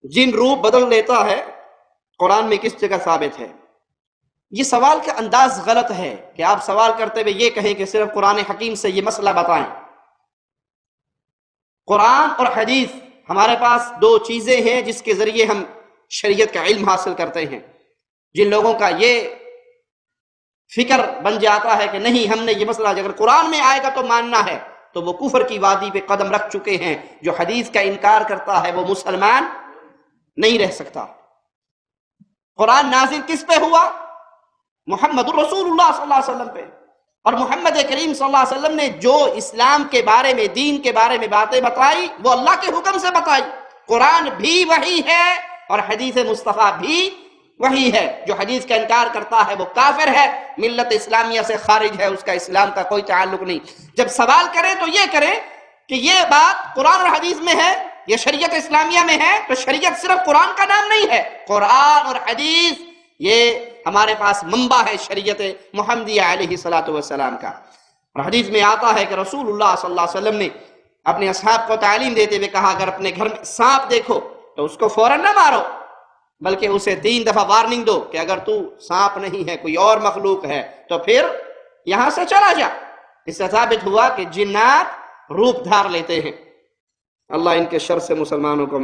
جن روپ بدل لیتا ہے قرآن میں کس جگہ ثابت ہے؟ یہ سوال کا انداز غلط ہے کہ آپ سوال کرتے ہوئے یہ کہیں کہ صرف قرآن حکیم سے یہ مسئلہ بتائیں۔ قرآن اور حدیث ہمارے پاس دو چیزیں ہیں جس کے ذریعے ہم شریعت کا علم حاصل کرتے ہیں۔ جن لوگوں کا یہ فکر بن جاتا ہے کہ نہیں ہم نے یہ مسئلہ اگر قرآن میں آئے گا تو ماننا ہے، تو وہ کفر کی وادی پہ قدم رکھ چکے ہیں۔ جو حدیث کا انکار کرتا ہے وہ مسلمان نہیں رہ سکتا۔ قرآن نازل کس پہ ہوا؟ محمد الرسول اللہ صلی اللہ علیہ وسلم پہ، اور محمد کریم صلی اللہ علیہ وسلم نے جو اسلام کے بارے میں، دین کے بارے میں باتیں بتائی وہ اللہ کے حکم سے بتائی۔ قرآن بھی وحی ہے اور حدیث مصطفیٰ بھی وحی ہے۔ جو حدیث کا انکار کرتا ہے وہ کافر ہے، ملت اسلامیہ سے خارج ہے، اس کا اسلام کا کوئی تعلق نہیں۔ جب سوال کریں تو یہ کریں کہ یہ بات قرآن اور حدیث میں ہے، یہ شریعت اسلامیہ میں ہے، تو شریعت صرف قرآن کا نام نہیں ہے، قرآن اور حدیث یہ ہمارے پاس منبع ہے شریعت محمدیہ علیہ السلام کا۔ اور حدیث میں آتا ہے کہ رسول اللہ صلی اللہ علیہ وسلم نے اپنے اصحاب کو تعلیم دیتے ہوئے کہا اگر اپنے گھر میں سانپ دیکھو تو اس کو فوراً نہ مارو، بلکہ اسے 3 دفعہ وارننگ دو کہ اگر تو سانپ نہیں ہے کوئی اور مخلوق ہے تو پھر یہاں سے چلا جا۔ اس سے ثابت ہوا کہ جنات روپ دھار لیتے ہیں۔ اللہ ان کے شر سے مسلمانوں کو